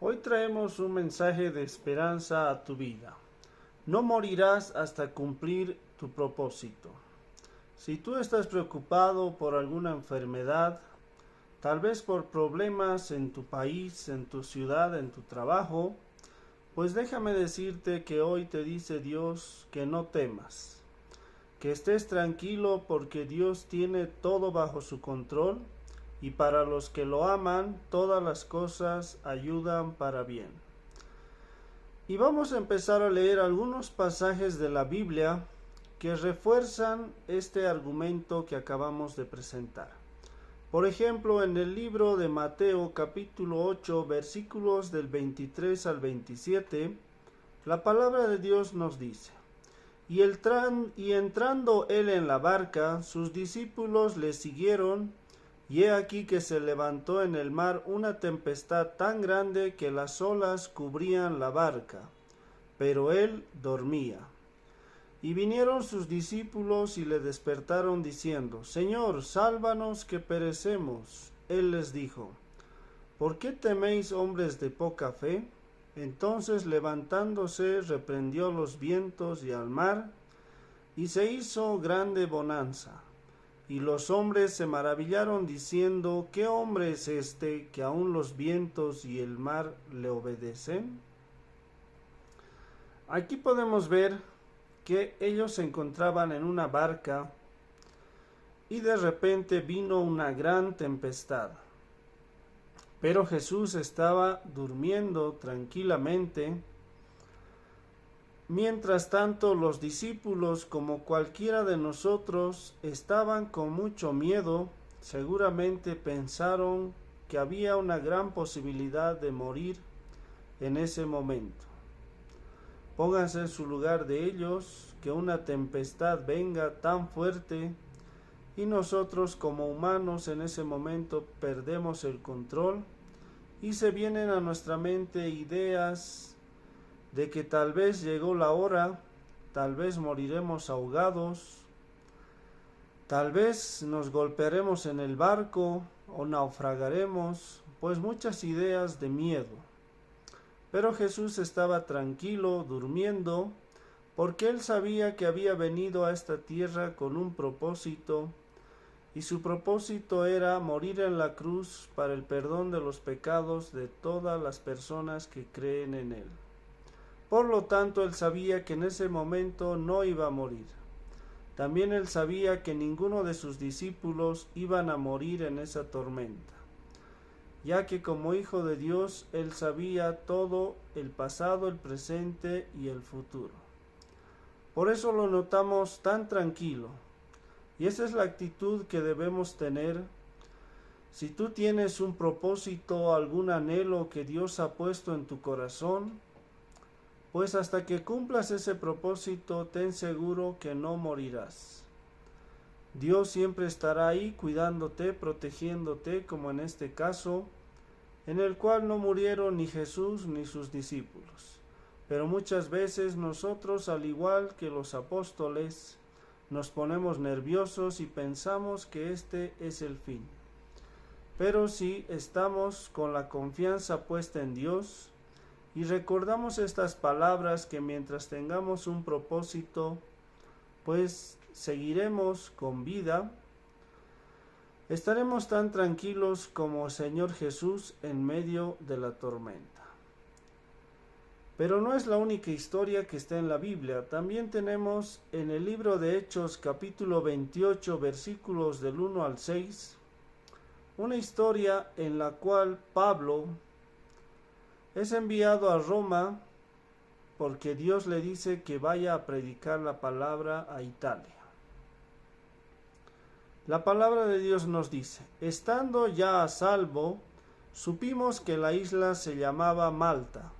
Hoy traemos un mensaje de esperanza a tu vida. No morirás hasta cumplir tu propósito. Si tú estás preocupado por alguna enfermedad, tal vez por problemas en tu país, en tu ciudad, en tu trabajo, pues déjame decirte que hoy te dice Dios que no temas, que estés tranquilo porque Dios tiene todo bajo su control y para los que lo aman todas las cosas ayudan para bien. Y vamos a empezar a leer algunos pasajes de la Biblia que refuerzan este argumento que acabamos de presentar. Por ejemplo, en el libro de Mateo capítulo 8 versículos del 23 al 27, la palabra de Dios nos dice: y entrando él en la barca, sus discípulos le siguieron, y he aquí que se levantó en el mar una tempestad tan grande que las olas cubrían la barca, pero él dormía. Y vinieron sus discípulos y le despertaron diciendo: Señor, sálvanos que perecemos. Él les dijo: ¿por qué teméis, hombres de poca fe? Entonces levantándose reprendió los vientos y al mar, y se hizo grande bonanza. Y los hombres se maravillaron diciendo: ¿qué hombre es este que aun los vientos y el mar le obedecen? Aquí podemos ver que ellos se encontraban en una barca y de repente vino una gran tempestad. Pero Jesús estaba durmiendo tranquilamente. Mientras tanto, los discípulos, como cualquiera de nosotros, estaban con mucho miedo. Seguramente pensaron que había una gran posibilidad de morir en ese momento. Pónganse en su lugar de ellos, que una tempestad venga tan fuerte y nosotros como humanos en ese momento perdemos el control y se vienen a nuestra mente ideas de que tal vez llegó la hora, tal vez moriremos ahogados, tal vez nos golpearemos en el barco o naufragaremos, pues muchas ideas de miedo. Pero Jesús estaba tranquilo, durmiendo, porque él sabía que había venido a esta tierra con un propósito, y su propósito era morir en la cruz para el perdón de los pecados de todas las personas que creen en él. Por lo tanto, él sabía que en ese momento no iba a morir. También él sabía que ninguno de sus discípulos iban a morir en esa tormenta, ya que como hijo de Dios, él sabía todo, el pasado, el presente y el futuro. Por eso lo notamos tan tranquilo. Y esa es la actitud que debemos tener. Si tú tienes un propósito, algún anhelo que Dios ha puesto en tu corazón, pues hasta que cumplas ese propósito, ten seguro que no morirás. Dios siempre estará ahí cuidándote, protegiéndote, como en este caso, en el cual no murieron ni Jesús ni sus discípulos. Pero muchas veces nosotros, al igual que los apóstoles, nos ponemos nerviosos y pensamos que este es el fin. Pero si estamos con la confianza puesta en Dios y recordamos estas palabras, que mientras tengamos un propósito, pues seguiremos con vida, estaremos tan tranquilos como Señor Jesús en medio de la tormenta. Pero no es la única historia que está en la Biblia. También tenemos en el libro de Hechos capítulo 28 versículos del 1 al 6, una historia en la cual Pablo es enviado a Roma porque Dios le dice que vaya a predicar la palabra a Italia. La palabra de Dios nos dice: estando ya a salvo, supimos que la isla se llamaba Malta,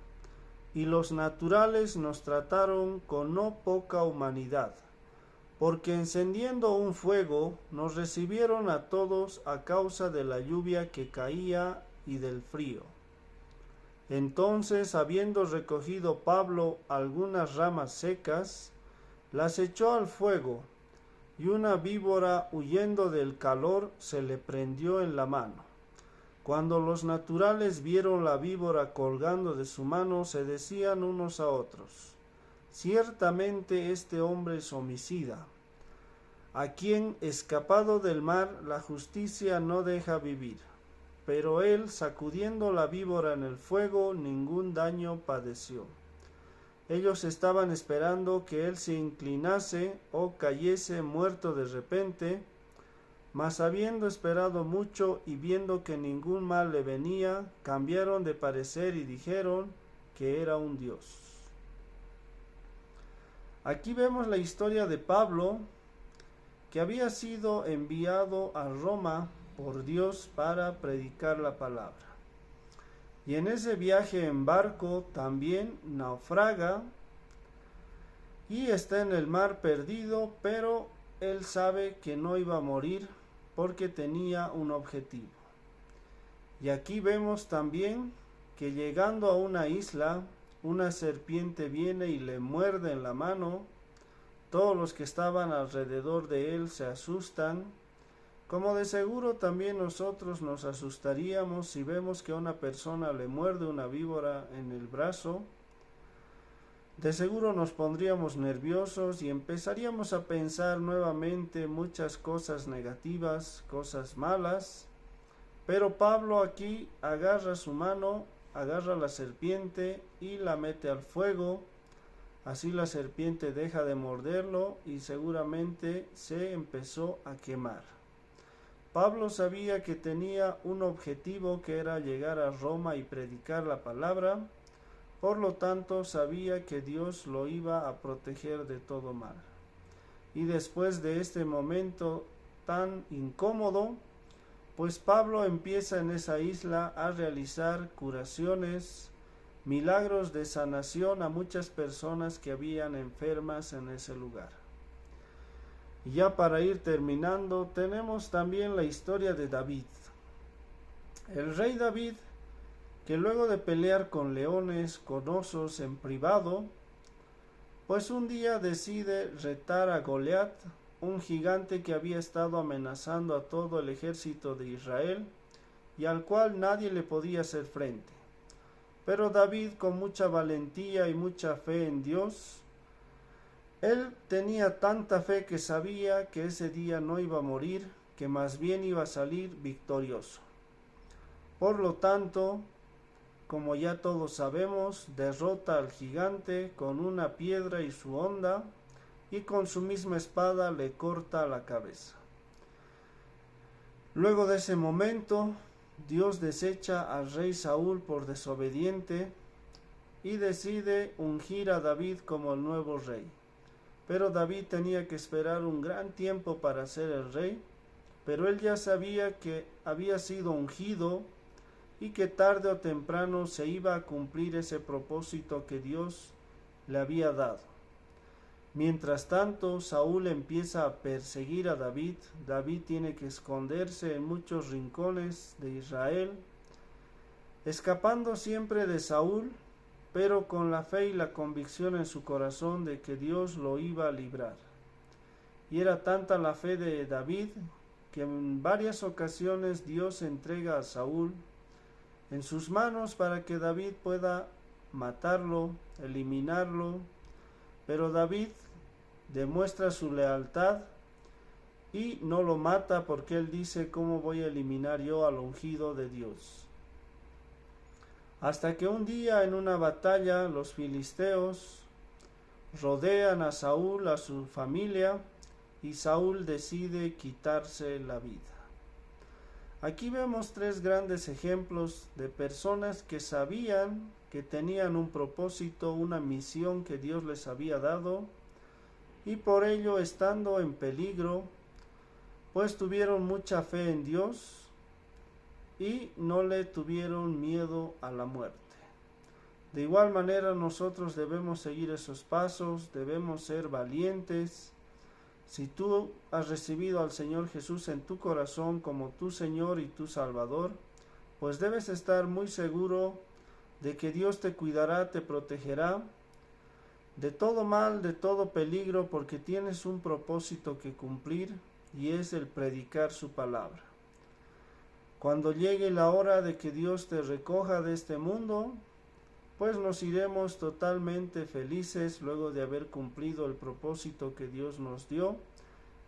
y los naturales nos trataron con no poca humanidad, porque encendiendo un fuego nos recibieron a todos a causa de la lluvia que caía y del frío. Entonces, habiendo recogido Pablo algunas ramas secas, las echó al fuego, y una víbora, huyendo del calor, se le prendió en la mano. Cuando los naturales vieron la víbora colgando de su mano, se decían unos a otros: ciertamente este hombre es homicida, a quien, escapado del mar, la justicia no deja vivir. Pero él, sacudiendo la víbora en el fuego, ningún daño padeció. Ellos estaban esperando que él se inclinase o cayese muerto de repente, mas habiendo esperado mucho y viendo que ningún mal le venía, cambiaron de parecer y dijeron que era un dios. Aquí vemos la historia de Pablo, que había sido enviado a Roma por Dios para predicar la palabra. Y en ese viaje en barco también naufraga y está en el mar perdido, pero él sabe que no iba a morir porque tenía un objetivo. Y aquí vemos también que llegando a una isla, una serpiente viene y le muerde en la mano. Todos los que estaban alrededor de él se asustan, como de seguro también nosotros nos asustaríamos si vemos que a una persona le muerde una víbora en el brazo. De seguro nos pondríamos nerviosos y empezaríamos a pensar nuevamente muchas cosas negativas, cosas malas. Pero Pablo aquí agarra su mano, agarra la serpiente y la mete al fuego. Así la serpiente deja de morderlo y seguramente se empezó a quemar. Pablo sabía que tenía un objetivo, que era llegar a Roma y predicar la palabra. Por lo tanto, sabía que Dios lo iba a proteger de todo mal. Y después de este momento tan incómodo, pues Pablo empieza en esa isla a realizar curaciones, milagros de sanación a muchas personas que habían enfermas en ese lugar. Y ya para ir terminando, tenemos también la historia de David. El rey David, que luego de pelear con leones, con osos en privado, pues un día decide retar a Goliat, un gigante que había estado amenazando a todo el ejército de Israel y al cual nadie le podía hacer frente. Pero David, con mucha valentía y mucha fe en Dios, él tenía tanta fe que sabía que ese día no iba a morir, que más bien iba a salir victorioso. Por lo tanto, como ya todos sabemos, derrota al gigante con una piedra y su honda, y con su misma espada le corta la cabeza. Luego de ese momento, Dios desecha al rey Saúl por desobediente y decide ungir a David como el nuevo rey. Pero David tenía que esperar un gran tiempo para ser el rey, pero él ya sabía que había sido ungido y que tarde o temprano se iba a cumplir ese propósito que Dios le había dado. Mientras tanto, Saúl empieza a perseguir a David. David tiene que esconderse en muchos rincones de Israel, escapando siempre de Saúl, pero con la fe y la convicción en su corazón de que Dios lo iba a librar. Y era tanta la fe de David que en varias ocasiones Dios entrega a Saúl en sus manos para que David pueda matarlo, eliminarlo, pero David demuestra su lealtad y no lo mata porque él dice: ¿cómo voy a eliminar yo al ungido de Dios? Hasta que un día en una batalla los filisteos rodean a Saúl, a su familia, y Saúl decide quitarse la vida. Aquí vemos tres grandes ejemplos de personas que sabían que tenían un propósito, una misión que Dios les había dado, y por ello, estando en peligro, pues tuvieron mucha fe en Dios y no le tuvieron miedo a la muerte. De igual manera, nosotros debemos seguir esos pasos, debemos ser valientes. Si tú has recibido al Señor Jesús en tu corazón como tu Señor y tu Salvador, pues debes estar muy seguro de que Dios te cuidará, te protegerá de todo mal, de todo peligro, porque tienes un propósito que cumplir y es el predicar su palabra. Cuando llegue la hora de que Dios te recoja de este mundo, pues nos iremos totalmente felices luego de haber cumplido el propósito que Dios nos dio,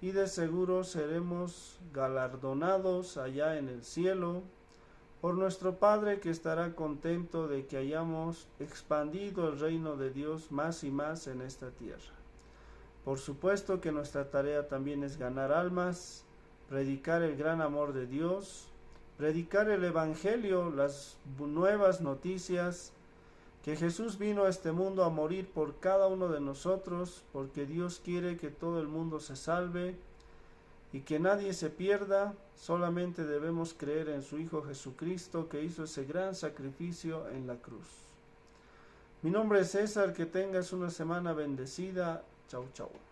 y de seguro seremos galardonados allá en el cielo por nuestro Padre, que estará contento de que hayamos expandido el reino de Dios más y más en esta tierra. Por supuesto que nuestra tarea también es ganar almas, predicar el gran amor de Dios, predicar el Evangelio, las nuevas noticias, que Jesús vino a este mundo a morir por cada uno de nosotros, porque Dios quiere que todo el mundo se salve y que nadie se pierda. Solamente debemos creer en su Hijo Jesucristo, que hizo ese gran sacrificio en la cruz. Mi nombre es César, que tengas una semana bendecida. Chau, chau.